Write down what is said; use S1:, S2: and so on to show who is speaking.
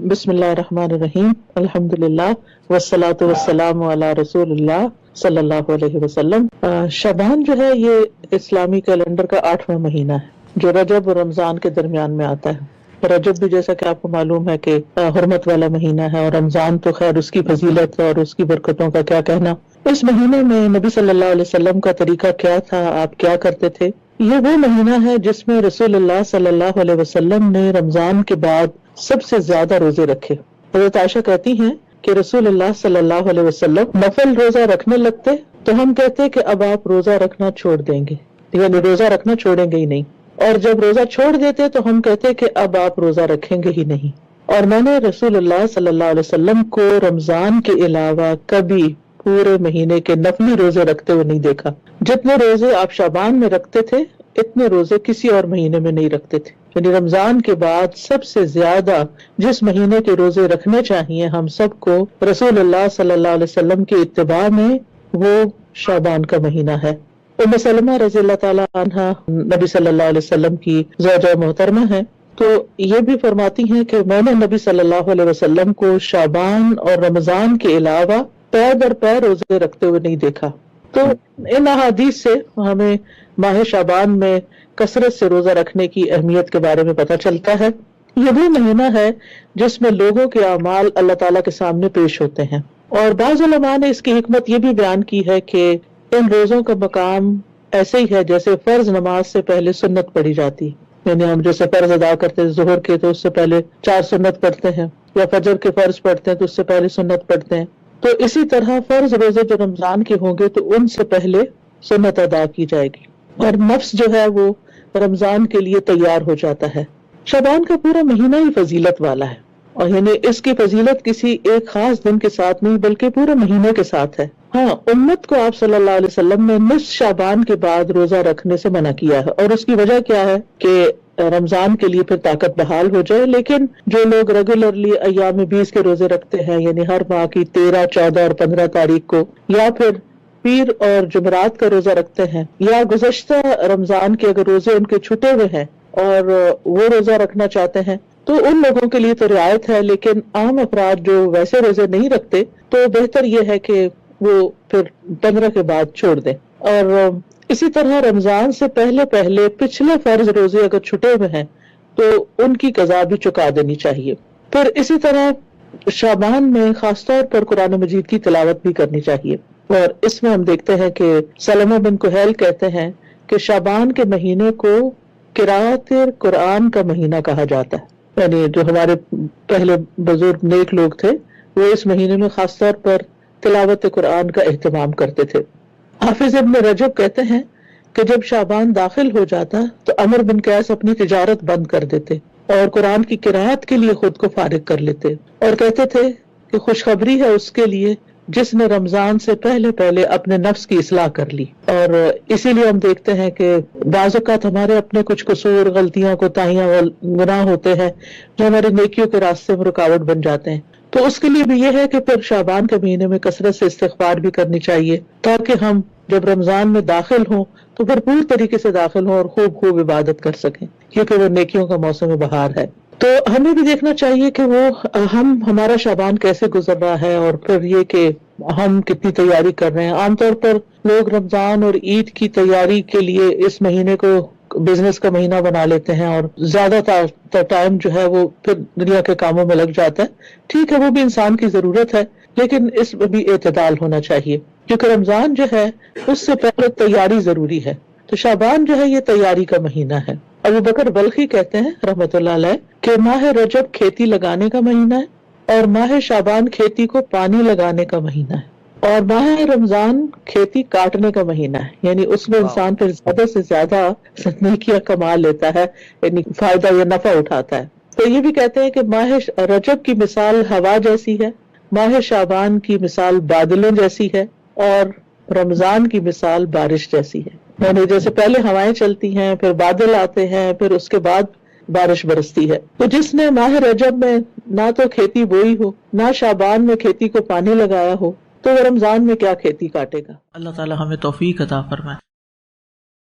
S1: बिस्मिल्लाहिर्रहमानिर्रहीम अल्हम्दुलिल्लाह वस्सलातु वस्सलामु अला रसूलिल्लाह सल्लल्लाहु अलैहि वसल्लम। शबान जो है ये इस्लामी कैलेंडर का 8वां महीना है जो रजब और रमजान के दरमियान में आता है। रजब भी जैसा कि आपको मालूम है कि हुर्मत वाला महीना है, और रमजान तो खैर उसकी फजीलत और उसकी बरकतों का क्या कहना। इस महीने में नबी सल्लल्लाहु अलैहि वसल्लम का तरीका क्या था, आप क्या करते थे। ये वो महीना है जिसमें रसूलुल्लाह सल्लल्लाहु अलैहि वसल्लम ने रमजान के बाद सबसे ज्यादा रोजे रखे। हज़रत आयशा कहती हैं कि रसूलुल्लाह सल्लल्लाहु अलैहि वसल्लम नफल रोजा रखने लगते तो हम कहते कि अब आप रोजा रखना छोड़ देंगे, यानी रोजा रखना छोड़ेंगे ही नहीं, और जब रोजा छोड़ देते तो हम कहते कि अब आप रोजा रखेंगे ही नहीं। और मैंने रसूलुल्लाह सल्लल्लाहु अलैहि वसल्लम को रमजान के अलावा कभी पूरे महीने के नफली रोजे रखते हुए नहीं देखा। जितने रोजे आप शाबान में रखते थे इतने रोजे किसी और महीने में नहीं रखते थे। यानी रमजान के बाद सबसे ज्यादा जिस महीने के रोजे रखने चाहिए हम सबको रसूलुल्लाह सल्लल्लाहु अलैहि वसल्लम की इत्तिबा में, वो शाबान का महीना है। उम्मे सलमा रज़ियल्लाहु ताला अन्हा नबी सल्लल्लाहु अलैहि वसल्लम की ज़ौजा मोहतरमा है, तो ये भी फरमाती हैं कि मैंने नबी सल्लल्लाहु अलैहि वसल्लम को शाबान और रमजान के अलावा पैर दर पैर रोजे रखते हुए नहीं देखा। तो इन अहादीस से हमें माह शाबान में कसरत से रोजा रखने की अहमियत के बारे में पता चलता है। ये वो महीना है जिसमें लोगों के अमाल अल्लाह ताला के सामने पेश होते हैं, और बाज़ उलमा ने इसकी हिकमत ये भी बयान की है कि इन रोजों का मकाम ऐसे ही है जैसे फर्ज नमाज से पहले सुन्नत पढ़ी जाती। यानी हम जैसे फर्ज अदा करते हैं जोहर के तो उससे पहले 4 सुन्नत पढ़ते हैं, या फजर के फर्ज पढ़ते हैं तो उससे पहले सुन्नत पढ़ते हैं। तो इसी तरह फर्ज रोजे जो रमजान के होंगे तो उनसे पहले सुन्नत अदा की जाएगी, और नफ्स जो है वो रमजान के लिए तैयार हो जाता है। शबान का पूरा महीना ही फजीलत वाला है, और यानी इसकी फजीलत किसी एक खास दिन के साथ नहीं बल्कि पूरे महीने के साथ है। हाँ, उम्मत को आप सल्लल्लाहु अलैहि वसल्लम ने निस्फ शाबान के बाद रोजा रखने से मना किया है, और उसकी वजह क्या है कि रमजान के लिए फिर ताकत बहाल हो जाए। लेकिन जो लोग रेगुलरली अय्याम 20 के रोजे रखते हैं, यानी हर माह की 13, 14 और 15 तारीख को, या फिर पीर और जुमरात का रोजा रखते हैं, या गुज़श्ता रमजान के अगर रोजे उनके छूटे हुए हैं और वो रोजा रखना चाहते हैं, तो उन लोगों के लिए तो रियायत है। लेकिन आम अफराद जो वैसे रोजे नहीं रखते तो बेहतर ये है कि वो फिर 15 के बाद छोड़ दें। और इसी तरह रमजान से पहले पहले पिछले फर्ज रोजे अगर छुटे हुए हैं तो उनकी कज़ा भी चुका देनी चाहिए। फिर इसी तरह शाबान में खासतौर पर कुरान मजीद की तिलावत भी करनी चाहिए, और इसमें हम देखते हैं कि सलमा बिन कुहैल कहते हैं कि शाबान के महीने को किराअत कुरान का महीना कहा जाता है। यानी जो हमारे पहले बुजुर्ग नेक लोग थे वो इस महीने में खासतौर पर तिलावत कुरान का एहतमाम करते थे। हाफिज इब्न रजब कहते हैं कि जब शाबान दाखिल हो जाता तो अमर बिन कैस अपनी तिजारत बंद कर देते और कुरान की किराअत के लिए खुद को फारिग कर लेते, और कहते थे कि खुशखबरी है उसके लिए जिसने रमजान से पहले पहले अपने नफ्स की इस्लाह कर ली। और इसीलिए हम देखते हैं कि बाज़ औक़ात हमारे अपने कुछ कसूर, गलतियां, कोताहियां, गुनाह होते हैं जो हमारे नेकियों के रास्ते में रुकावट बन जाते हैं। तो उसके लिए भी ये है कि फिर शाबान के महीने में कसरत से इस्तिग़फ़ार भी करनी चाहिए, ताकि हम जब रमजान में दाखिल हों तो भरपूर तरीके से दाखिल हों और खूब खूब इबादत कर सकें, क्योंकि वो नेकियों का मौसम बहार है। तो हमें भी देखना चाहिए कि वो हमारा शाबान कैसे गुजर रहा है, और फिर ये कि हम कितनी तैयारी कर रहे हैं। आमतौर पर लोग रमजान और ईद की तैयारी के लिए इस महीने को बिजनेस का महीना बना लेते हैं, और ज्यादातर टाइम जो है वो फिर दुनिया के कामों में लग जाता है। ठीक है, वो भी इंसान की जरूरत है, लेकिन इसमें भी एतदाल होना चाहिए, क्योंकि रमजान जो है उससे पहले तैयारी जरूरी है। तो शाबान जो है ये तैयारी का महीना है। अबू बकर बल्खी कहते हैं रहमतुल्लाह अलैह कि माह रजब खेती लगाने का महीना है, और माह शाबान खेती को पानी लगाने का महीना है, और माह रमजान खेती काटने का महीना है। यानी उसमें इंसान फिर ज्यादा से ज्यादा नेकियां कमा लेता है, यानी फायदा या नफा उठाता है। तो ये भी कहते हैं कि माह रजब की मिसाल हवा जैसी है, माह शाबान की मिसाल बादलों जैसी है, और रमजान की मिसाल बारिश जैसी है। यानी जैसे पहले हवाएं चलती हैं, फिर बादल आते हैं, फिर उसके बाद बारिश बरसती है। तो जिसने माह रजब में ना तो खेती बोई हो, ना शाबान में खेती को पानी लगाया हो, तो वो रमजान में क्या खेती काटेगा। अल्लाह ताला हमें तौफीक अता फरमाए।